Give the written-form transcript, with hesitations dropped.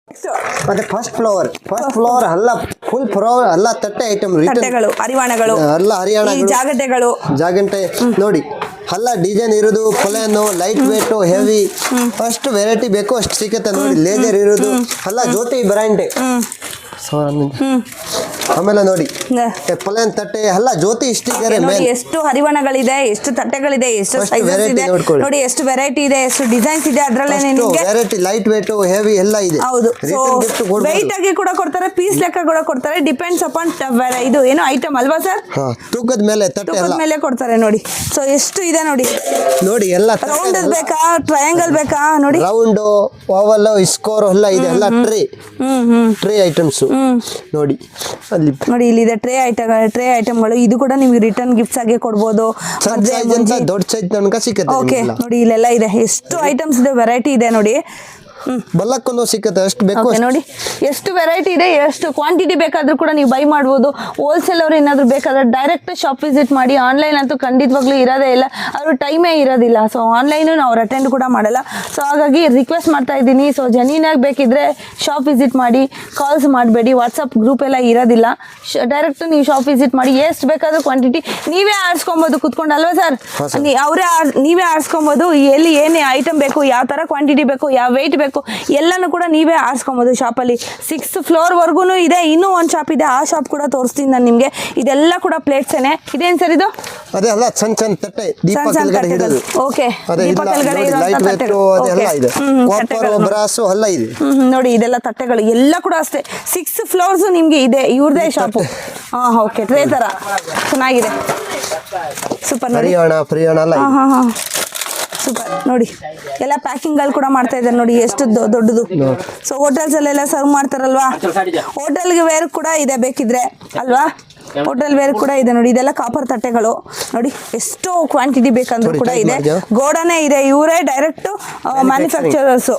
ಮತ್ತೆ first floor ಎಲ್ಲ full floor ಎಲ್ಲ ತಟ್ಟೆ ಐಟಮ್ ತಟ್ಟೆಗಳು ಹರಿವಾಣಗಳು ಎಲ್ಲ ಹರಿಯಾಣ ಜಾಗಟೆಗಳು ಜಾಗಂಟೆ ನೋಡಿ ಎಲ್ಲ ಡಿಸೈನ್ ಇರೋದು ಪ್ಲೇನ್ ಲೈಟ್ ವೇಟ್ ಹೆವಿ ಅಷ್ಟು ವೆರೈಟಿ ಬೇಕು ಅಷ್ಟು ಸಿಗುತ್ತೆ ನೋಡಿ ಲೇಜರ್ ಇರೋದು ಎಲ್ಲ ಜ್ಯೋತಿ ಬ್ರ್ಯಾಂಡ್ ಆಮೇಲೆ ನೋಡಿ ಪ್ಲೇನ್ ತಟ್ಟೆ ಎಲ್ಲ ಜ್ಯೋತಿ ಸ್ಟಿಕರ್ ನೋಡಿ ಎಷ್ಟು ಹರಿವಾಣಗಳಿದೆ ಎಷ್ಟು ತಟ್ಟೆಗಳಿದೆ ಎಷ್ಟು ಸೈಜಸ್ ಇದೆ ನೋಡಿ ಎಷ್ಟು ವೆರೈಟಿ ಇದೆ ಎಷ್ಟು ಡಿಸೈನ್ಸ್ ಇದೆ ಅದರಲ್ಲೇ ನಿಮಗೆ ವೆರೈಟಿ ಲೈಟ್ ವೇಟ್ ಹೆವಿ ಎಲ್ಲ ಇದೆ ಹೌದು ವೆಯ್ಟ್ ಆಗಿ ಕೂಡ ಕೊಡ್ತಾರೆ ಪೀಸ್ ಲೆಕ್ಕ ಕೂಡ ಕೊಡ್ತಾರೆ ಡಿಪೆಂಡ್ಸ್ ಅಪಾನ್ ಇದು ಏನು ಐಟಮ್ ಅಲ್ವಾ ಸರ್ ತೂಕದ ಮೇಲೆ ತಟ್ಟೆ ತೂಕದ ಮೇಲೆ ಕೊಡ್ತಾರೆ ನೋಡಿ ಸೊ ಎಷ್ಟು ಇದೆ ನೋಡಿ ನೋಡಿ ಎಲ್ಲ ರೌಂಡ್ ಬೇಕಾ ಟ್ರಯಾಂಗಲ್ ಬೇಕಾ ನೋಡಿ ರೌಂಡ್ ಓವಲ್ ಸ್ಕೋರ್ ಎಲ್ಲ ಇದೆ ಎಲ್ಲ ಟ್ರೇ ಐಟಮ್ಸ್ ನೋಡಿ ಅಲ್ಲಿ ನೋಡಿ ಇಲ್ಲಿದೆ ಟ್ರೇ ಐಟಮ್ಗಳು ಇದು ಕೂಡ ನಿಮಗೆ ರಿಟರ್ನ್ ಗಿಫ್ಟ್ಸ್ ಆಗಿ ಕೊಡ್ಬೋದು ದೊಡ್ಡ ಸೈಜ್ ತನಕ ಸಿಗುತ್ತೆ ಓಕೆ ನೋಡಿ ಇಲ್ಲೆಲ್ಲ ಇದೆ ಎಷ್ಟು ಐಟಮ್ಸ್ ಇದೆ ವೆರೈಟಿ ಇದೆ ನೋಡಿ ಬಲ್ಲಕ್ಕೊಂದು ಸಿಕ್ಕತ್ತೆ ಅಷ್ಟು ಬೇಕು ನೋಡಿ ಎಷ್ಟು ವೆರೈಟಿ ಇದೆ ಎಷ್ಟು ಕ್ವಾಂಟಿಟಿ ಬೇಕಾದ್ರೂ ಕೂಡ ನೀವು ಬೈ ಮಾಡ್ಬೋದು ಹೋಲ್ಸೇಲ್ ಅವ್ರು ಏನಾದ್ರು ಬೇಕಾದ್ರೆ ಡೈರೆಕ್ಟ್ ಶಾಪ್ ವಿಸಿಟ್ ಮಾಡಿ ಆನ್ಲೈನ್ ಅಂತೂ ಖಂಡಿತವಾಗ್ಲೂ ಇರೋದೇ ಇಲ್ಲ ಅವ್ರ ಟೈಮೇ ಇರೋದಿಲ್ಲ ಸೊ ಆನ್ಲೈನು ಅವ್ರು ಅಟೆಂಡ್ ಕೂಡ ಮಾಡಲ್ಲ ಸೊ ಹಾಗಾಗಿ ರಿಕ್ವೆಸ್ಟ್ ಮಾಡ್ತಾ ಇದ್ದೀನಿ ಸೊ ಜೆನ್ಯೂನಾಗಿ ಬೇಕಿದ್ರೆ ಶಾಪ್ ವಿಸಿಟ್ ಮಾಡಿ ಕಾಲ್ಸ್ ಮಾಡಬೇಡಿ ವಾಟ್ಸಪ್ ಗ್ರೂಪ್ ಎಲ್ಲ ಇರೋದಿಲ್ಲ ಡೈರೆಕ್ಟ್ ನೀವು ಶಾಪ್ ವಿಸಿಟ್ ಮಾಡಿ ಎಷ್ಟು ಬೇಕಾದ್ರೂ ಕ್ವಾಂಟಿಟಿ ನೀವೇ ಆರಿಸ್ಕೊಬೋದು ಕುತ್ಕೊಂಡು ಅಲ್ವಾ ಸರ್ ಅವರೇ ನೀವೇ ಆರಿಸ್ಕೊಬೋದು ಎಲ್ಲಿ ಏನೇ ಐಟಮ್ ಬೇಕು ಯಾವ ಥರ ಕ್ವಾಂಟಿಟಿ ಬೇಕು ಯಾವ ವೆಯ್ಟ್ ಬೇಕು ಎಲ್ಲಾನು ಕೂಡ ನೀವೇ ಆರಿಸ್ಕೊಬೋದು ಶಾಪಲ್ಲಿ 6th ಫ್ಲೋರ್ ವರ್ಗು ಇದೆ ಇನ್ನೂ ಒಂದು ಶಾಪ್ ಇದೆ ಆ ಶಾಪ್ ಕೂಡ ತೋರಿಸ್ತೀನಿ ನಾನು ನಿಮಗೆ ಇದೆಲ್ಲ ಕೂಡ ಪ್ಲೇಟ್ಸೇನೆ ಇದೇನು ಸರ್ ಇದು ಅದೆಲ್ಲ ಸಣ್ಣ ಸಣ್ಣ ತಟ್ಟೆ ದೀಪ ಕೆಳಗಡೆ ಇಡೋದು ಓಕೆ ದೀಪ ಕೆಳಗಡೆ ಲೈಟ್ ವೇಟ್ ಅದೆಲ್ಲ ಇದೆ ಕಾಪರ್ ಬ್ರಾಸ್ ಎಲ್ಲ ಇದೆ ನೋಡಿ ಇದೆಲ್ಲ ತಟ್ಟೆಗಳು ಎಲ್ಲ ಕೂಡ ಅಷ್ಟೇ 6 ಫ್ಲೋರ್ಸ್ ನಿಮಗೆ ಇದೆ ಇವ್ರದೇ ಶಾಪು ಓಕೆ ಟ್ರೇ ತರ ಚೆನ್ನಾಗಿದೆ ಸೂಪರ್ ನೋಡಿ ಹರಿಯಾಣ ಎಲ್ಲ ಸೂಪರ್ ನೋಡಿ ಎಲ್ಲ ಪ್ಯಾಕಿಂಗ್ಗಳು ಕೂಡ ಮಾಡ್ತಾ ಇದ್ದಾರೆ ನೋಡಿ ಎಷ್ಟು ದೊಡ್ಡದು ಸೊ ಹೋಟೆಲ್ಸ್ ಅಲ್ಲೆಲ್ಲ ಸರ್ವ್ ಮಾಡ್ತಾರಲ್ವಾ ಹೋಟೆಲ್ಗೆ ವೇರ್ ಕೂಡ ಇದೆ ಬೇಕಿದ್ರೆ ಅಲ್ವಾ ಹೋಟೆಲ್ ವೇರ್ ಕೂಡ ಇದೆ ನೋಡಿ ಇದೆಲ್ಲ ಕಾಪರ್ ತಟ್ಟೆಗಳು ನೋಡಿ ಎಷ್ಟು ಕ್ವಾಂಟಿಟಿ ಬೇಕಂದ್ರೂ ಕೂಡ ಇದೆ ಗೋಡನೇ ಇದೆ ಇವರೇ ಡೈರೆಕ್ಟ್ ಮ್ಯಾನುಫ್ಯಾಕ್ಚರರ್ಸು